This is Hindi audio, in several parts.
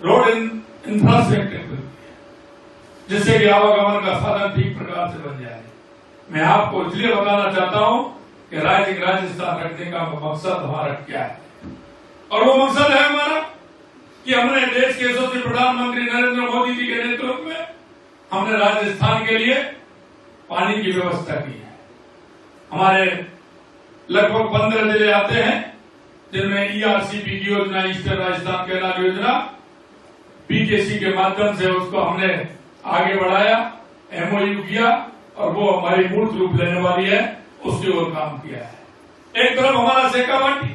रोड इंफ्रास्ट्रक्चर, जिससे कि आवागमन का साधन ठीक प्रकार से बन जाए। मैं आपको इसलिए बताना चाहता हूं कि राजस्थान रखने का मकसद हमारा क्या है, और वो मकसद है हमारा कि हमने देश के यशस्वी प्रधानमंत्री नरेंद्र मोदी जी के नेतृत्व में हमने राजस्थान के लिए पानी की व्यवस्था की है। हमारे लगभग 15 जिले आते हैं, जिनमें ईआरसीपी की योजना, ईस्टर्न राजस्थान कैनाल योजना, पीकेसी के माध्यम से उसको हमने आगे बढ़ाया, एमओयू किया, और वो हमारी मूर्त रूप लेने वाली है, उसकी ओर काम किया है। एक तरफ हमारा सेकावटी,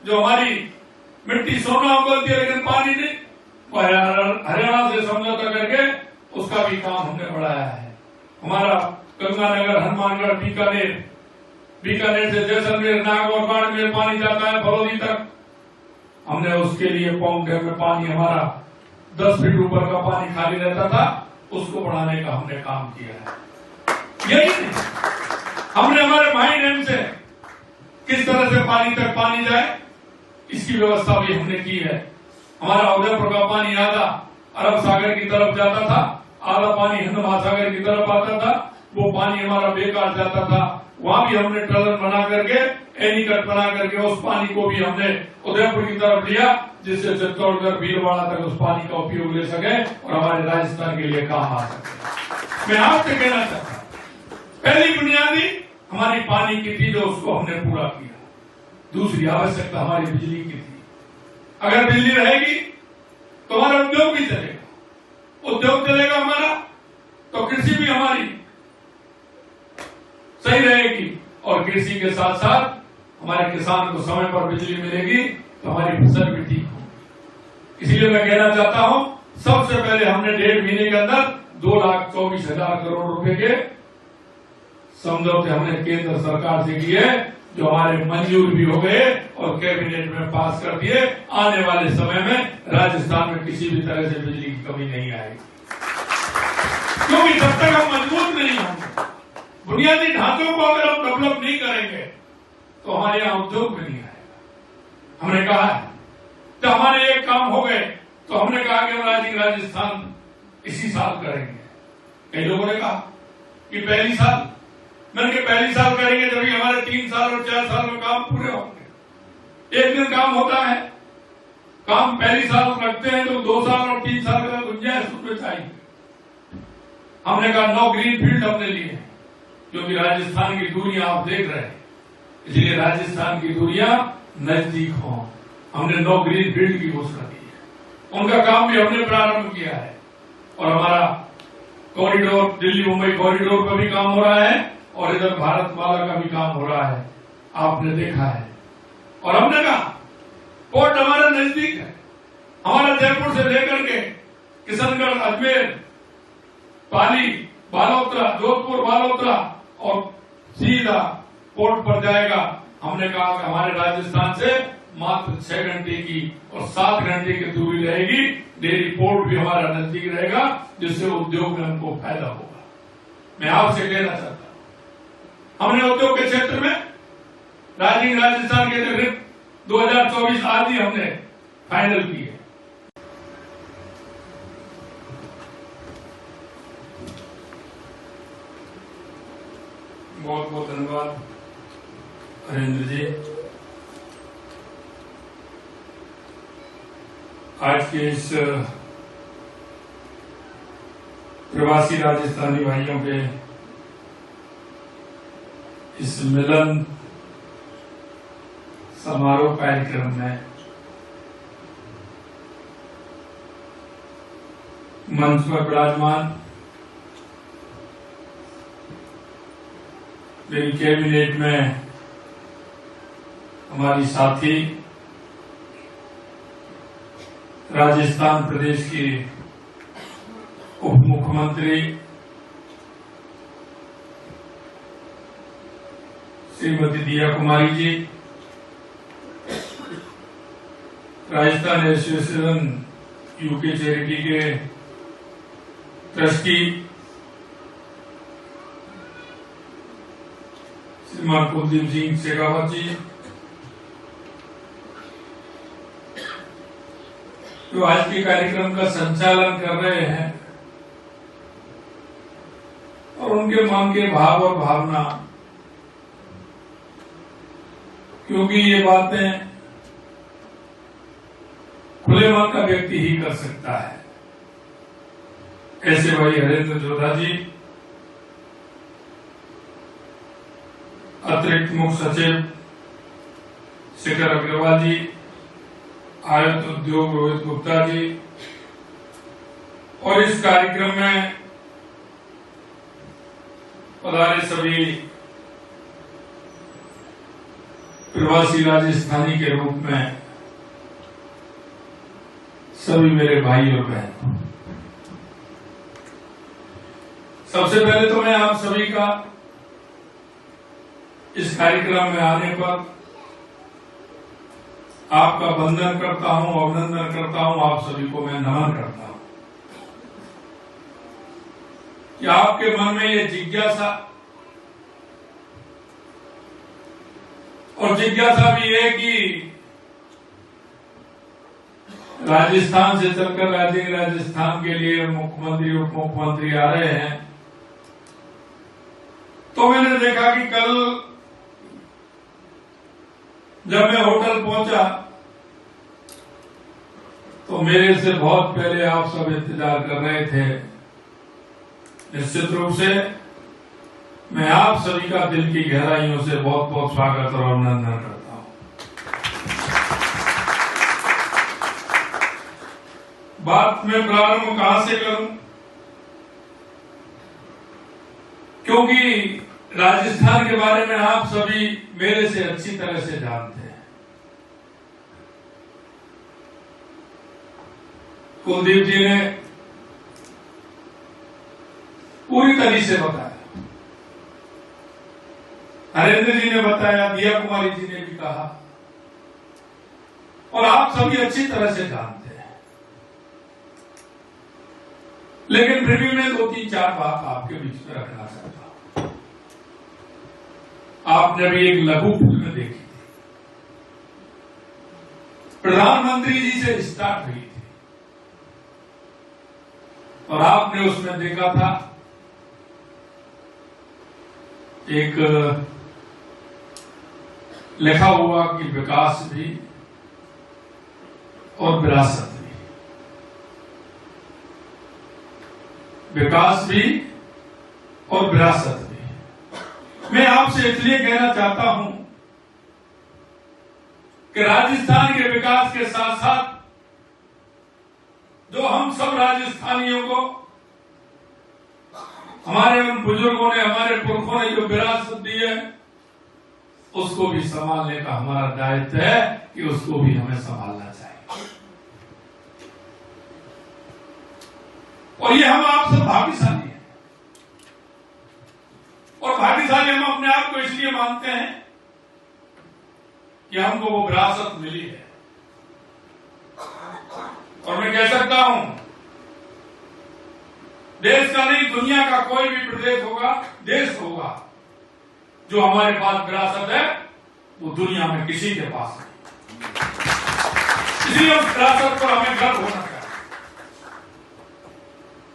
जो हमारी मिट्टी सोना उगलती है लेकिन पानी नहीं, वो हरियाणा से समझौता करके उसका भी काम हमने बढ़ाया है। हमारा गंगानगर, हनुमानगढ़, बीकानेर से जैसलमेर, नागौर, बाड़मेर पानी जाता है फलौदी तक। हमने उसके लिए पौंग डैम में पानी, हमारा 10 फीट ऊपर का पानी खाली रहता था, उसको बढ़ाने का हमने काम किया है। यही नहीं, हमने हमारे माही डैम से किस तरह से पानी तक पानी जाए, इसकी व्यवस्था भी हमने की है। हमारा उदयपुर का पानी आधा अरब सागर की तरफ जाता था, आधा पानी हिंद महासागर की तरफ आता था, वो पानी हमारा बेकार जाता था। वहां भी हमने टनल बना करके, एनीकट बना करके उस पानी को भी हमने उदयपुर की तरफ लिया, जिससे चित्तौड़गढ़, भीलवाड़ा तक उस पानी का उपयोग ले सके और हमारे राजस्थान के लिए काम आ सके। मैं आपसे कहना चाहता हूं, पहली बुनियादी हमारी पानी की थी, जो उसको हमने पूरा किया। दूसरी आवश्यकता हमारी बिजली की थी। अगर बिजली रहेगी तो हमारा उद्योग भी चलेगा, उद्योग चलेगा हमारा, तो कृषि भी हमारी सही रहेगी, और कृषि के साथ साथ हमारे किसान को समय पर बिजली मिलेगी, तो हमारी फसल भी ठीक होगी। इसलिए मैं कहना चाहता हूं, सबसे पहले हमने 1.5 महीने के अंदर 2,24,000 करोड़ रुपए के समझौते हमने केंद्र सरकार से किए, जो हमारे मंजूर भी हो गए और कैबिनेट में पास कर दिए। आने वाले समय में राजस्थान में किसी भी तरह से बिजली की कमी नहीं आएगी, क्योंकि जब तक हम मजबूत नहीं होंगे, बुनियादी ढांचों को अगर हम डेवलप नहीं करेंगे, तो हमारे यहां उद्योग भी नहीं आएगा। हमने कहा है, तो हमारे एक काम हो गए, तो हमने कहा कि हम राजस्थान इसी साल करेंगे। कई लोगों ने कहा कि पहली साल, मैंने कहा पहली साल करेंगे जब हमारे 3 साल और 4 साल में काम पूरे होंगे। एक दिन काम होता है, काम पहली साल रखते हैं तो 2 साल और 3 साल का गुंजाइश उसमें चाहिए। हमने कहा 9 ग्रीन फील्ड हमने लिए, क्योंकि राजस्थान की दूरियां आप देख रहे हैं, इसलिए राजस्थान की दूरियां नजदीक हों। हमने 9 ग्रीन फील्ड की घोषणा की है, उनका काम भी हमने प्रारंभ किया है, और हमारा कॉरिडोर, दिल्ली मुंबई कॉरिडोर पर भी काम हो रहा है, और इधर भारतमाला का भी काम हो रहा है, आपने देखा है। और हमने कहा पोर्ट हमारा नजदीक है, हमारा जयपुर से लेकर के किशनगढ़, अजमेर, पाली, बालोतरा, जोधपुर, बालोतरा और सीधा पोर्ट पर जाएगा। हमने कहा कि हमारे राजस्थान से मात्र 6 घंटे की और 7 घंटे की दूरी रहेगी, डेयरी पोर्ट भी हमारा नजदीक रहेगा, जिससे उद्योग में हमको फायदा होगा। मैं आपसे कहना चाहता हूं, हमने उद्योग के क्षेत्र में राजस्थान के नेतृत्व 2024 आदि हमने फाइनल की है। बहुत बहुत धन्यवाद हरेंद्र जी। आज के इस प्रवासी राजस्थानी भाइयों के इस मिलन समारोह कार्यक्रम में मंच पर विराजमान मेरी कैबिनेट में हमारी साथी, राजस्थान प्रदेश की उप मुख्यमंत्री श्रीमती दिया Kumari ji, Rajasthan association UK charity के ट्रस्टी श्रीमान कुलदीप सिंह शेखावत जी, जो आज के कार्यक्रम का संचालन कर रहे हैं और उनके मन के भाव और भावना, क्योंकि ये बातें खुले मन का व्यक्ति ही कर सकता है। ऐसे भाई हरेंद्र जोधा जी, अतिरिक्त मुख्य सचिव शेखर अग्रवाल जी, आयत उद्योग रोहित गुप्ता जी, और इस कार्यक्रम में पधारे सभी प्रवासी राजस्थानी के रूप में सभी मेरे भाई और बहन, सबसे पहले तो मैं आप सभी का इस कार्यक्रम में आने पर आपका वंदन करता हूं, अभिनंदन करता हूं। आप सभी को मैं नमन करता हूं कि आपके मन में ये जिज्ञासा, और जिज्ञासा भी है कि राजस्थान से चलकर राजस्थान के लिए मुख्यमंत्री उप मुख्यमंत्री आ रहे हैं। तो मैंने देखा कि कल जब मैं होटल पहुंचा तो मेरे से बहुत पहले आप सब इंतजार कर रहे थे। निश्चित रूप से मैं आप सभी का दिल की गहराइयों से बहुत बहुत स्वागत और अभिनंदन करता हूं। बात में प्रारंभ कहां से करूं, क्योंकि राजस्थान के बारे में आप सभी मेरे से अच्छी तरह से जानते हैं। कुलदीप जी ने पूरी तरह से बताया, हरेंद्र जी ने बताया, दिया कुमारी जी ने भी कहा, और आप सभी अच्छी तरह से जानते हैं। लेकिन फिर भी मैं 2-3-4 बात आपके बीच में रखना चाहता हूं। आपने भी एक लघु फिल्म देखी थी, प्रधानमंत्री जी से स्टार्ट हुई थी, और आपने उसमें देखा था एक लिखा हुआ कि विकास भी और विरासत भी, विकास भी और विरासत भी। मैं आपसे इसलिए कहना चाहता हूं कि राजस्थान के विकास के साथ साथ जो हम सब राजस्थानियों को, हमारे उन बुजुर्गों ने, हमारे पुरखों ने जो विरासत दी है, उसको भी संभालने का हमारा दायित्व है कि उसको भी हमें संभालना चाहिए। और ये हम आप सब भाग्यशाली हैं, और भाग्यशाली हम अपने आप को इसलिए मानते हैं कि हमको वो विरासत मिली है। और मैं कह सकता हूं, देश का नहीं, दुनिया का कोई भी प्रदेश होगा, देश होगा, जो हमारे पास विरासत है, वो दुनिया में किसी के पास नहीं। इसलिए उस विरासत पर हमें गर्व होना चाहिए।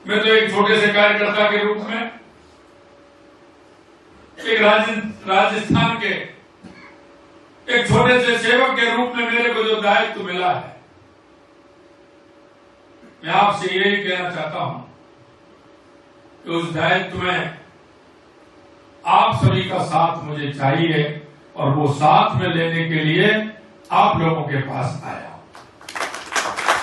मैं तो एक छोटे से कार्यकर्ता के रूप में, एक राजस्थान के एक छोटे से सेवक के रूप में मेरे को जो दायित्व मिला है, मैं आपसे यही कहना चाहता हूं कि उस दायित्व में आप सभी का साथ मुझे चाहिए, और वो साथ में लेने के लिए आप लोगों के पास आया।